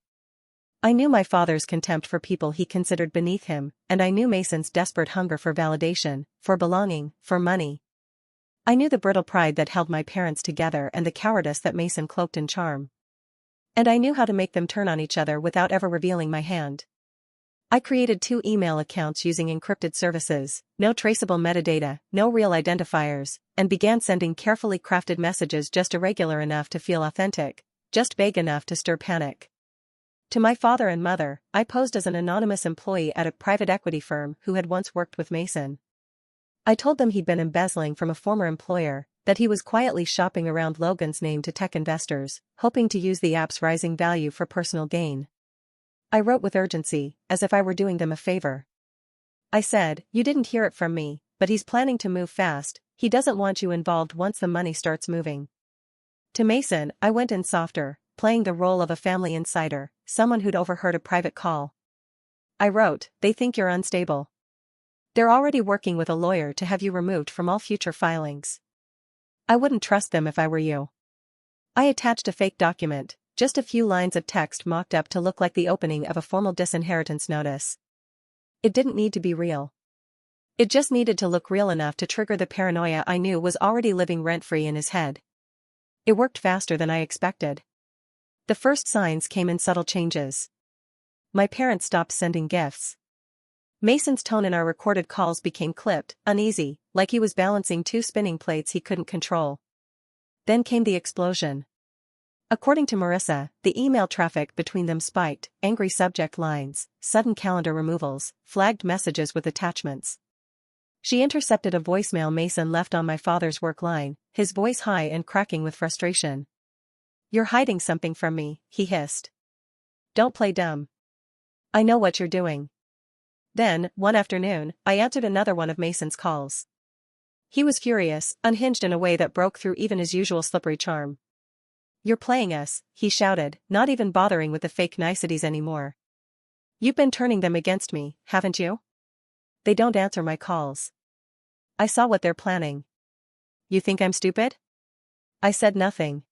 I knew my father's contempt for people he considered beneath him, and I knew Mason's desperate hunger for validation, for belonging, for money. I knew the brittle pride that held my parents together and the cowardice that Mason cloaked in charm. And I knew how to make them turn on each other without ever revealing my hand. I created 2 email accounts using encrypted services, no traceable metadata, no real identifiers, and began sending carefully crafted messages just irregular enough to feel authentic, just vague enough to stir panic. To my father and mother, I posed as an anonymous employee at a private equity firm who had once worked with Mason. I told them he'd been embezzling from a former employer, that he was quietly shopping around Logan's name to tech investors, hoping to use the app's rising value for personal gain. I wrote with urgency, as if I were doing them a favor. I said, "You didn't hear it from me, but he's planning to move fast, he doesn't want you involved once the money starts moving." To Mason, I went in softer, playing the role of a family insider, someone who'd overheard a private call. I wrote, "They think you're unstable. They're already working with a lawyer to have you removed from all future filings. I wouldn't trust them if I were you." I attached a fake document, just a few lines of text mocked up to look like the opening of a formal disinheritance notice. It didn't need to be real. It just needed to look real enough to trigger the paranoia I knew was already living rent-free in his head. It worked faster than I expected. The first signs came in subtle changes. My parents stopped sending gifts. Mason's tone in our recorded calls became clipped, uneasy, like he was balancing 2 spinning plates he couldn't control. Then came the explosion. According to Marissa, the email traffic between them spiked, angry subject lines, sudden calendar removals, flagged messages with attachments. She intercepted a voicemail Mason left on my father's work line, his voice high and cracking with frustration. "You're hiding something from me," he hissed. "Don't play dumb. I know what you're doing." Then, one afternoon, I answered another one of Mason's calls. He was furious, unhinged in a way that broke through even his usual slippery charm. "You're playing us," he shouted, not even bothering with the fake niceties anymore. "You've been turning them against me, haven't you? They don't answer my calls. I saw what they're planning. You think I'm stupid?" I said nothing.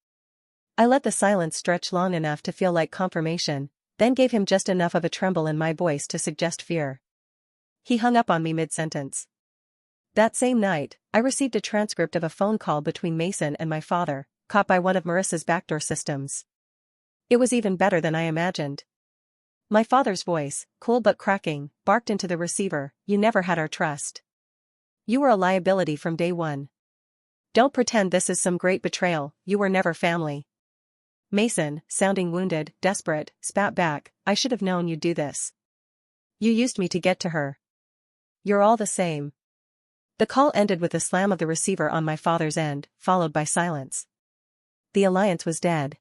I let the silence stretch long enough to feel like confirmation, then gave him just enough of a tremble in my voice to suggest fear. He hung up on me mid-sentence. That same night, I received a transcript of a phone call between Mason and my father, caught by one of Marissa's backdoor systems. It was even better than I imagined. My father's voice, cool but cracking, barked into the receiver, "You never had our trust. You were a liability from day one. Don't pretend this is some great betrayal, you were never family." Mason, sounding wounded, desperate, spat back, "I should have known you'd do this. You used me to get to her. You're all the same." The call ended with a slam of the receiver on my father's end, followed by silence. The alliance was dead.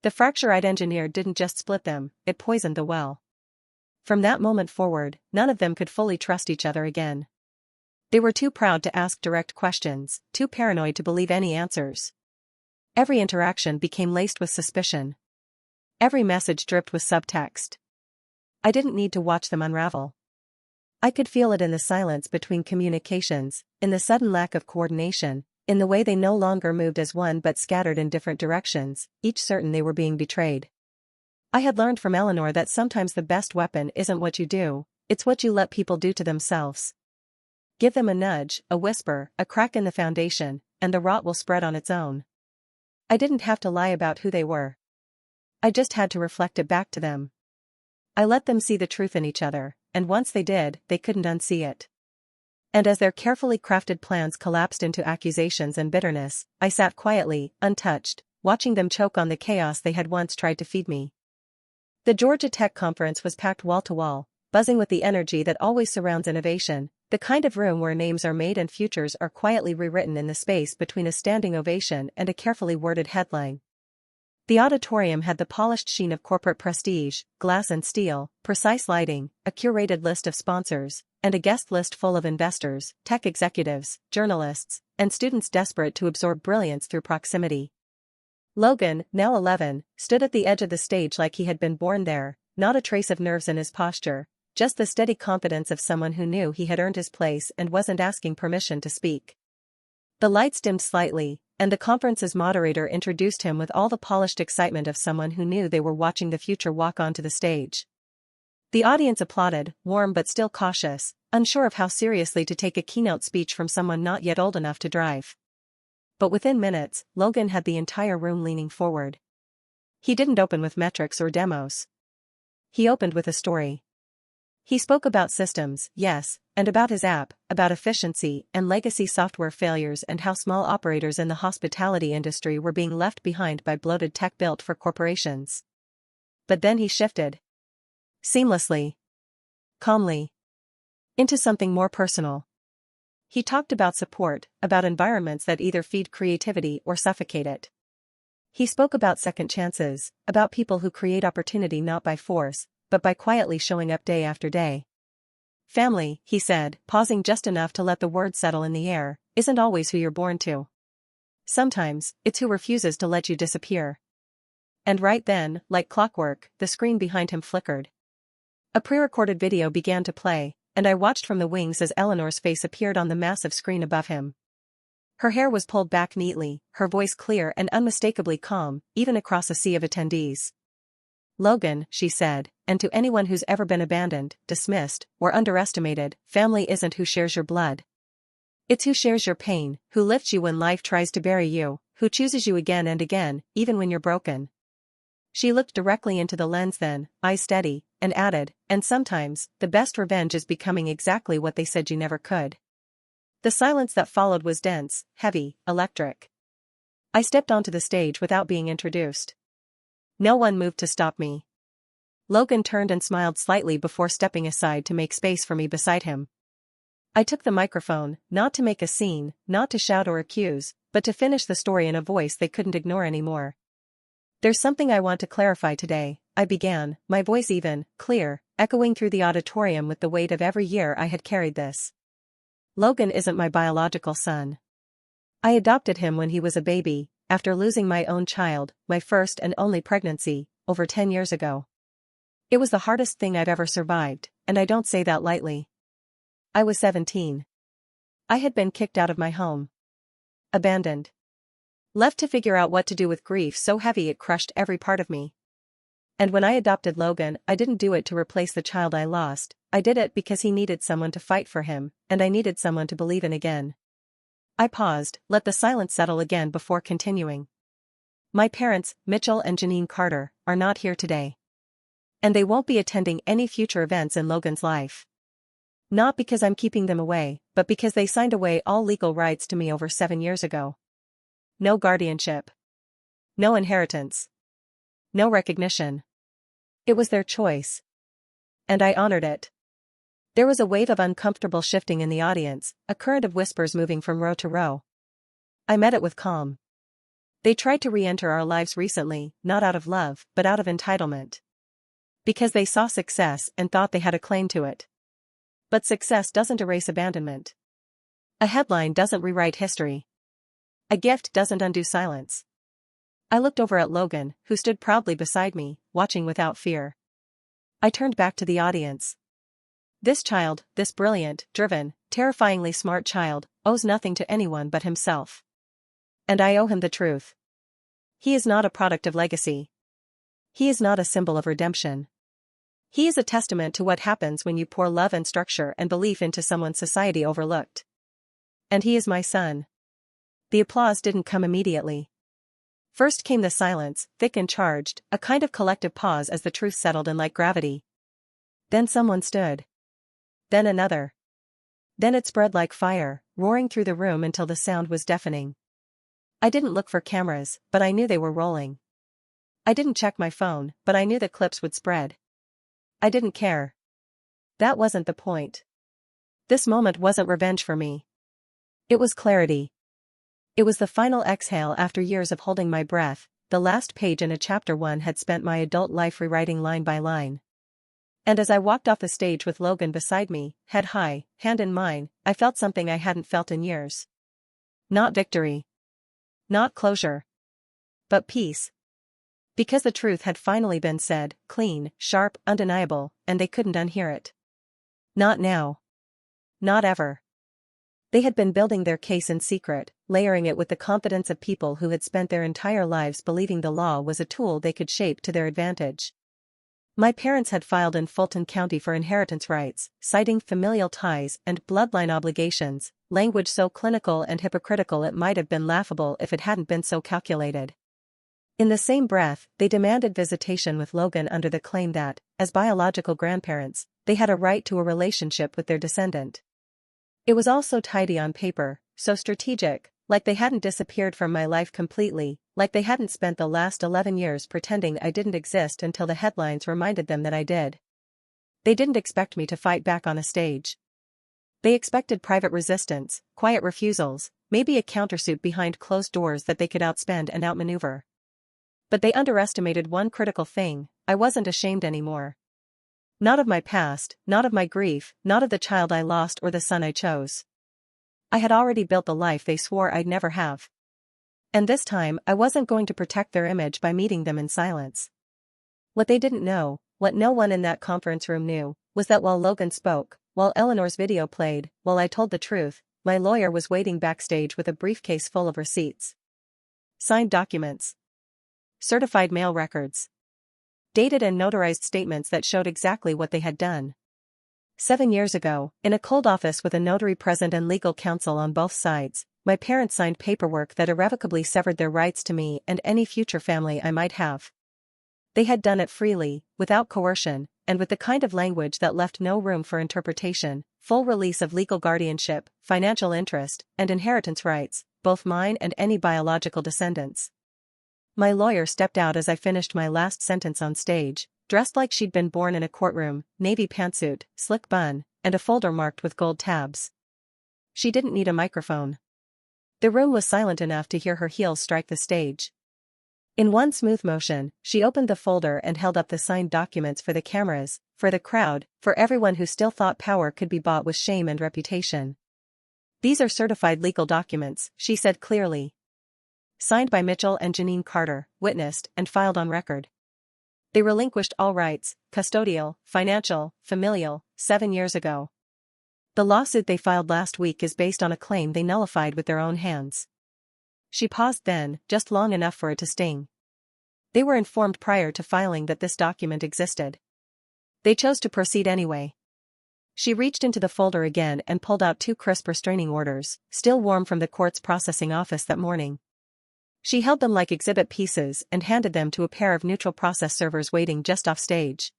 The fracture I'd engineered didn't just split them, it poisoned the well. From that moment forward, none of them could fully trust each other again. They were too proud to ask direct questions, too paranoid to believe any answers. Every interaction became laced with suspicion. Every message dripped with subtext. I didn't need to watch them unravel. I could feel it in the silence between communications, in the sudden lack of coordination, in the way they no longer moved as one but scattered in different directions, each certain they were being betrayed. I had learned from Eleanor that sometimes the best weapon isn't what you do, it's what you let people do to themselves. Give them a nudge, a whisper, a crack in the foundation, and the rot will spread on its own. I didn't have to lie about who they were. I just had to reflect it back to them. I let them see the truth in each other, and once they did, they couldn't unsee it. And as their carefully crafted plans collapsed into accusations and bitterness, I sat quietly, untouched, watching them choke on the chaos they had once tried to feed me. The Georgia Tech conference was packed wall to wall, buzzing with the energy that always surrounds innovation, the kind of room where names are made and futures are quietly rewritten in the space between a standing ovation and a carefully worded headline. The auditorium had the polished sheen of corporate prestige, glass and steel, precise lighting, a curated list of sponsors, and a guest list full of investors, tech executives, journalists, and students desperate to absorb brilliance through proximity. Logan, now 11, stood at the edge of the stage like he had been born there, not a trace of nerves in his posture, just the steady confidence of someone who knew he had earned his place and wasn't asking permission to speak. The lights dimmed slightly, and the conference's moderator introduced him with all the polished excitement of someone who knew they were watching the future walk onto the stage. The audience applauded, warm but still cautious, unsure of how seriously to take a keynote speech from someone not yet old enough to drive. But within minutes, Logan had the entire room leaning forward. He didn't open with metrics or demos. He opened with a story. He spoke about systems, yes, and about his app, about efficiency and legacy software failures and how small operators in the hospitality industry were being left behind by bloated tech built for corporations. But then he shifted. Seamlessly. Calmly. Into something more personal. He talked about support, about environments that either feed creativity or suffocate it. He spoke about second chances, about people who create opportunity not by force, but by quietly showing up day after day. Family, he said, pausing just enough to let the word settle in the air, isn't always who you're born to. Sometimes, it's who refuses to let you disappear. And right then, like clockwork, the screen behind him flickered. A pre-recorded video began to play, and I watched from the wings as Eleanor's face appeared on the massive screen above him. Her hair was pulled back neatly, her voice clear and unmistakably calm, even across a sea of attendees. "Logan," she said, "and to anyone who's ever been abandoned, dismissed, or underestimated, family isn't who shares your blood. It's who shares your pain, who lifts you when life tries to bury you, who chooses you again and again, even when you're broken." She looked directly into the lens then, eyes steady, and added, "And sometimes, the best revenge is becoming exactly what they said you never could." The silence that followed was dense, heavy, electric. I stepped onto the stage without being introduced. No one moved to stop me. Logan turned and smiled slightly before stepping aside to make space for me beside him. I took the microphone, not to make a scene, not to shout or accuse, but to finish the story in a voice they couldn't ignore anymore. "There's something I want to clarify today," I began, my voice even, clear, echoing through the auditorium with the weight of every year I had carried this. Logan isn't my biological son. I adopted him when he was a baby, after losing my own child, my first and only pregnancy, over 10 years ago. It was the hardest thing I've ever survived, and I don't say that lightly. I was 17. I had been kicked out of my home. Abandoned. Left to figure out what to do with grief so heavy it crushed every part of me. And when I adopted Logan, I didn't do it to replace the child I lost, I did it because he needed someone to fight for him, and I needed someone to believe in again. I paused, let the silence settle again before continuing. My parents, Mitchell and Janine Carter, are not here today. And they won't be attending any future events in Logan's life. Not because I'm keeping them away, but because they signed away all legal rights to me over 7 years ago. No guardianship. No inheritance. No recognition. It was their choice. And I honored it. There was a wave of uncomfortable shifting in the audience, a current of whispers moving from row to row. I met it with calm. They tried to re-enter our lives recently, not out of love, but out of entitlement. Because they saw success and thought they had a claim to it. But success doesn't erase abandonment. A headline doesn't rewrite history. A gift doesn't undo silence. I looked over at Logan, who stood proudly beside me, watching without fear. I turned back to the audience. This child, this brilliant, driven, terrifyingly smart child, owes nothing to anyone but himself. And I owe him the truth. He is not a product of legacy. He is not a symbol of redemption. He is a testament to what happens when you pour love and structure and belief into someone society overlooked. And he is my son. The applause didn't come immediately. First came the silence, thick and charged, a kind of collective pause as the truth settled in like gravity. Then someone stood. Then another. Then it spread like fire, roaring through the room until the sound was deafening. I didn't look for cameras, but I knew they were rolling. I didn't check my phone, but I knew the clips would spread. I didn't care. That wasn't the point. This moment wasn't revenge for me. It was clarity. It was the final exhale after years of holding my breath, the last page in a chapter one had spent my adult life rewriting line by line. And as I walked off the stage with Logan beside me, head high, hand in mine, I felt something I hadn't felt in years. Not victory. Not closure. But peace. Because the truth had finally been said, clean, sharp, undeniable, and they couldn't unhear it. Not now. Not ever. They had been building their case in secret, layering it with the confidence of people who had spent their entire lives believing the law was a tool they could shape to their advantage. My parents had filed in Fulton County for inheritance rights, citing familial ties and bloodline obligations, language so clinical and hypocritical it might have been laughable if it hadn't been so calculated. In the same breath, they demanded visitation with Logan under the claim that, as biological grandparents, they had a right to a relationship with their descendant. It was all so tidy on paper, so strategic, like they hadn't disappeared from my life completely, like they hadn't spent the last 11 years pretending I didn't exist until the headlines reminded them that I did. They didn't expect me to fight back on a stage. They expected private resistance, quiet refusals, maybe a countersuit behind closed doors that they could outspend and outmaneuver. But they underestimated one critical thing: I wasn't ashamed anymore. Not of my past, not of my grief, not of the child I lost or the son I chose. I had already built the life they swore I'd never have. And this time I wasn't going to protect their image by meeting them in silence. What they didn't know, what no one in that conference room knew, was that while Logan spoke, while Eleanor's video played, while I told the truth, my lawyer was waiting backstage with a briefcase full of receipts. Signed documents. Certified mail records. Dated and notarized statements that showed exactly what they had done. 7 years ago, in a cold office with a notary present and legal counsel on both sides, my parents signed paperwork that irrevocably severed their rights to me and any future family I might have. They had done it freely, without coercion, and with the kind of language that left no room for interpretation: full release of legal guardianship, financial interest, and inheritance rights, both mine and any biological descendants. My lawyer stepped out as I finished my last sentence on stage, dressed like she'd been born in a courtroom, navy pantsuit, slick bun, and a folder marked with gold tabs. She didn't need a microphone. The room was silent enough to hear her heels strike the stage. In one smooth motion, she opened the folder and held up the signed documents for the cameras, for the crowd, for everyone who still thought power could be bought with shame and reputation. "These are certified legal documents," she said clearly. "Signed by Mitchell and Janine Carter, witnessed and filed on record. They relinquished all rights, custodial, financial, familial, 7 years ago. The lawsuit they filed last week is based on a claim they nullified with their own hands." She paused then, just long enough for it to sting. They were informed prior to filing that this document existed. They chose to proceed anyway. She reached into the folder again and pulled out 2 crisp restraining orders, still warm from the court's processing office that morning. She held them like exhibit pieces and handed them to a pair of neutral process servers waiting just off stage.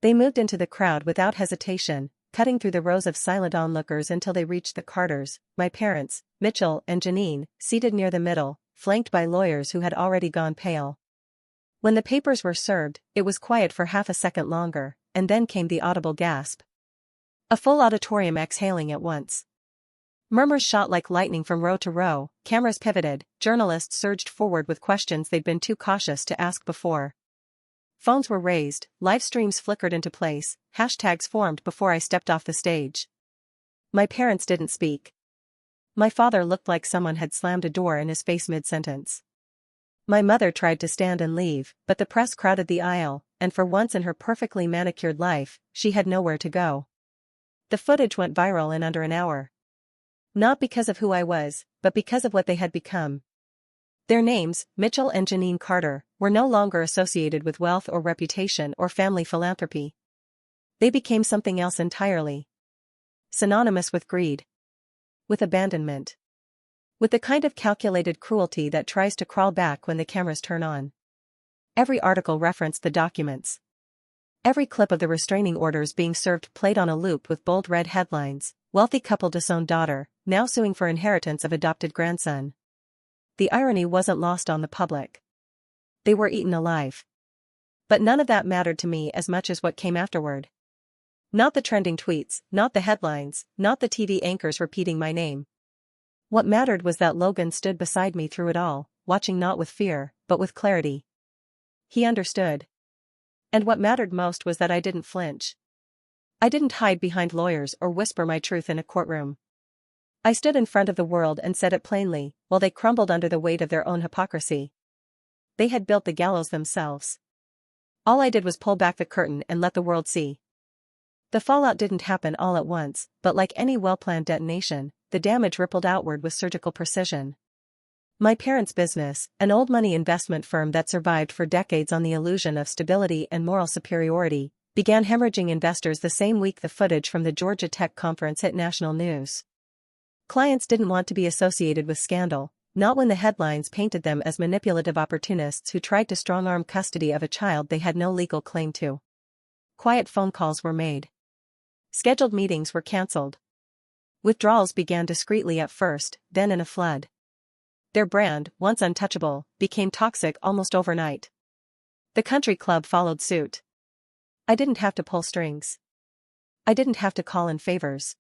They moved into the crowd without hesitation, cutting through the rows of silent onlookers until they reached the Carters, my parents, Mitchell and Janine, seated near the middle, flanked by lawyers who had already gone pale. When the papers were served, it was quiet for half a second longer, and then came the audible gasp. A full auditorium exhaling at once. Murmurs shot like lightning from row to row, cameras pivoted, journalists surged forward with questions they'd been too cautious to ask before. Phones were raised, live streams flickered into place, hashtags formed before I stepped off the stage. My parents didn't speak. My father looked like someone had slammed a door in his face mid-sentence. My mother tried to stand and leave, but the press crowded the aisle, and for once in her perfectly manicured life, she had nowhere to go. The footage went viral in under an hour. Not because of who I was, but because of what they had become. Their names, Mitchell and Janine Carter, were no longer associated with wealth or reputation or family philanthropy. They became something else entirely. Synonymous with greed. With abandonment. With the kind of calculated cruelty that tries to crawl back when the cameras turn on. Every article referenced the documents. Every clip of the restraining orders being served played on a loop with bold red headlines: "Wealthy couple disowned daughter, now suing for inheritance of adopted grandson." The irony wasn't lost on the public. They were eaten alive. But none of that mattered to me as much as what came afterward. Not the trending tweets, not the headlines, not the TV anchors repeating my name. What mattered was that Logan stood beside me through it all, watching not with fear, but with clarity. He understood. And what mattered most was that I didn't flinch. I didn't hide behind lawyers or whisper my truth in a courtroom. I stood in front of the world and said it plainly, while they crumbled under the weight of their own hypocrisy. They had built the gallows themselves. All I did was pull back the curtain and let the world see. The fallout didn't happen all at once, but like any well-planned detonation, the damage rippled outward with surgical precision. My parents' business, an old money investment firm that survived for decades on the illusion of stability and moral superiority, began hemorrhaging investors the same week the footage from the Georgia Tech conference hit national news. Clients didn't want to be associated with scandal, not when the headlines painted them as manipulative opportunists who tried to strong-arm custody of a child they had no legal claim to. Quiet phone calls were made. Scheduled meetings were cancelled. Withdrawals began discreetly at first, then in a flood. Their brand, once untouchable, became toxic almost overnight. The country club followed suit. I didn't have to pull strings. I didn't have to call in favors.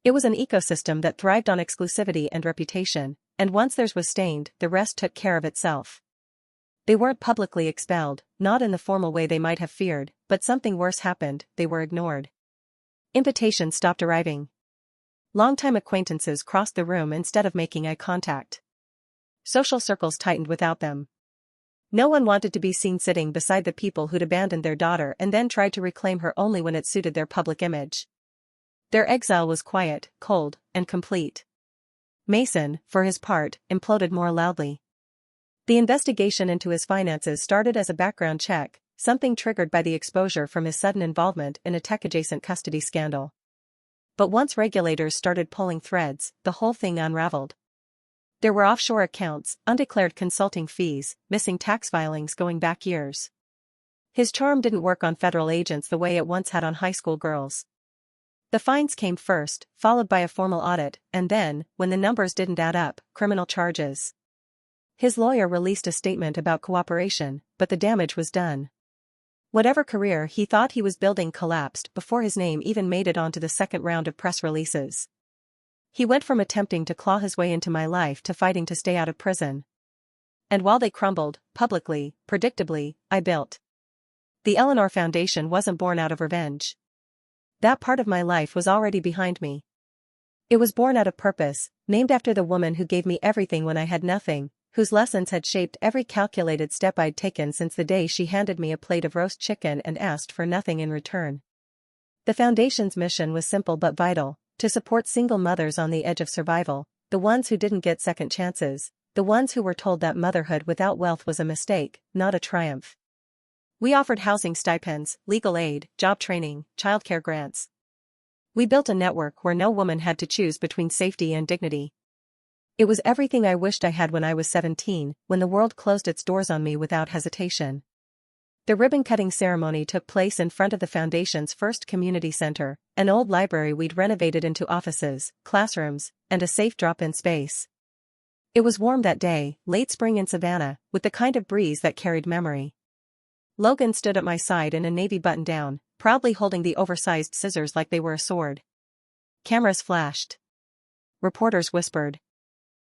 It was an ecosystem that thrived on exclusivity and reputation, and once theirs was stained, the rest took care of itself. They weren't publicly expelled, not in the formal way they might have feared, but something worse happened: they were ignored. Invitations stopped arriving. Longtime acquaintances crossed the room instead of making eye contact. Social circles tightened without them. No one wanted to be seen sitting beside the people who'd abandoned their daughter and then tried to reclaim her only when it suited their public image. Their exile was quiet, cold, and complete. Mason, for his part, imploded more loudly. The investigation into his finances started as a background check, something triggered by the exposure from his sudden involvement in a tech-adjacent custody scandal. But once regulators started pulling threads, the whole thing unraveled. There were offshore accounts, undeclared consulting fees, missing tax filings going back years. His charm didn't work on federal agents the way it once had on high school girls. The fines came first, followed by a formal audit, and then, when the numbers didn't add up, criminal charges. His lawyer released a statement about cooperation, but the damage was done. Whatever career he thought he was building collapsed before his name even made it onto the second round of press releases. He went from attempting to claw his way into my life to fighting to stay out of prison. And while they crumbled, publicly, predictably, I built. The Eleanor Foundation wasn't born out of revenge. That part of my life was already behind me. It was born out of purpose, named after the woman who gave me everything when I had nothing, whose lessons had shaped every calculated step I'd taken since the day she handed me a plate of roast chicken and asked for nothing in return. The Foundation's mission was simple but vital, to support single mothers on the edge of survival, the ones who didn't get second chances, the ones who were told that motherhood without wealth was a mistake, not a triumph. We offered housing stipends, legal aid, job training, childcare grants. We built a network where no woman had to choose between safety and dignity. It was everything I wished I had when I was 17, when the world closed its doors on me without hesitation. The ribbon-cutting ceremony took place in front of the Foundation's first community center, an old library we'd renovated into offices, classrooms, and a safe drop-in space. It was warm that day, late spring in Savannah, with the kind of breeze that carried memory. Logan stood at my side in a navy button-down, proudly holding the oversized scissors like they were a sword. Cameras flashed. Reporters whispered.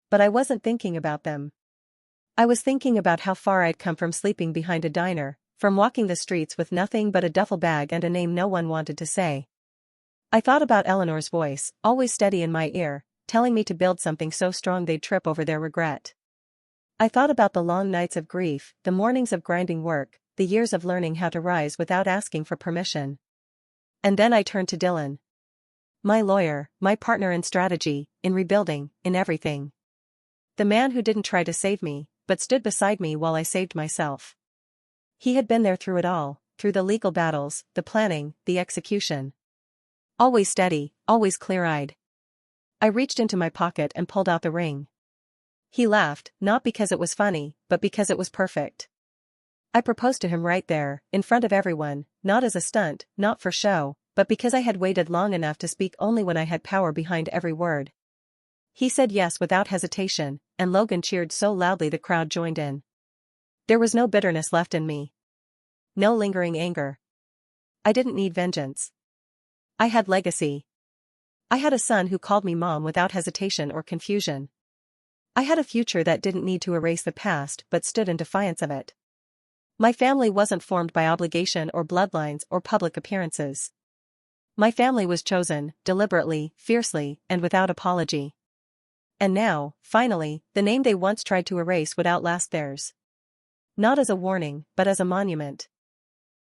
But I wasn't thinking about them. I was thinking about how far I'd come from sleeping behind a diner, from walking the streets with nothing but a duffel bag and a name no one wanted to say. I thought about Eleanor's voice, always steady in my ear, telling me to build something so strong they'd trip over their regret. I thought about the long nights of grief, the mornings of grinding work, the years of learning how to rise without asking for permission. And then I turned to Dylan. My lawyer, my partner in strategy, in rebuilding, in everything. The man who didn't try to save me, but stood beside me while I saved myself. He had been there through it all, through the legal battles, the planning, the execution. Always steady, always clear-eyed. I reached into my pocket and pulled out the ring. He laughed, not because it was funny, but because it was perfect. I proposed to him right there, in front of everyone, not as a stunt, not for show, but because I had waited long enough to speak only when I had power behind every word. He said yes without hesitation, and Logan cheered so loudly the crowd joined in. There was no bitterness left in me. No lingering anger. I didn't need vengeance. I had legacy. I had a son who called me mom without hesitation or confusion. I had a future that didn't need to erase the past but stood in defiance of it. My family wasn't formed by obligation or bloodlines or public appearances. My family was chosen, deliberately, fiercely, and without apology. And now, finally, the name they once tried to erase would outlast theirs. Not as a warning, but as a monument.